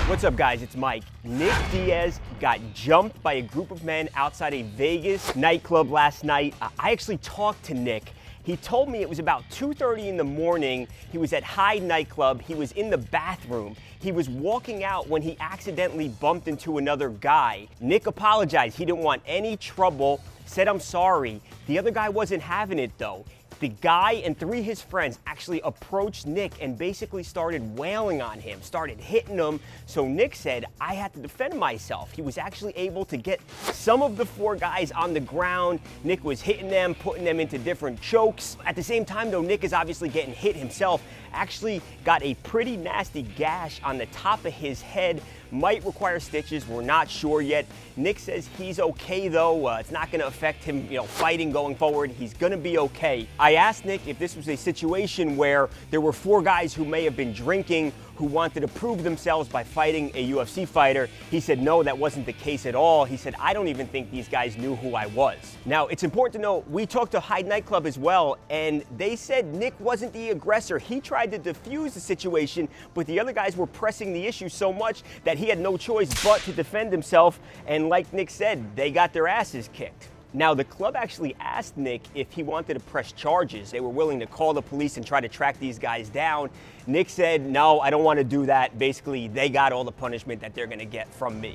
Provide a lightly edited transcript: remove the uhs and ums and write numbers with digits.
What's up, guys? It's Mike. Nick Diaz got jumped by a group of men outside a Vegas nightclub last night. I actually talked to Nick. He told me it was about 2:30 in the morning. He was at Hyde nightclub. He was in the bathroom. He was walking out when he accidentally bumped into another guy. Nick apologized. He didn't want any trouble, said, "I'm sorry." The other guy wasn't having it though. The guy and three of his friends actually approached Nick and basically started wailing on him, started hitting him. So Nick said, "I had to defend myself." He was actually able to get some of the four guys on the ground. Nick was hitting them, putting them into different chokes. At the same time though, Nick is obviously getting hit himself. Actually got a pretty nasty gash on the top of his head. Might require stitches, we're not sure yet. Nick says he's okay though. It's not gonna affect him, fighting going forward. He's gonna be okay. I asked Nick if this was a situation where there were four guys who may have been drinking, who wanted to prove themselves by fighting a UFC fighter. He said, no, that wasn't the case at all. He said, I don't even think these guys knew who I was. Now, it's important to know, we talked to Hyde nightclub as well, and they said Nick wasn't the aggressor. He tried to defuse the situation, but the other guys were pressing the issue so much that he had no choice but to defend himself. And like Nick said, they got their asses kicked. Now, the club actually asked Nick if he wanted to press charges. They were willing to call the police and try to track these guys down. Nick said, no, I don't want to do that. Basically, they got all the punishment that they're going to get from me.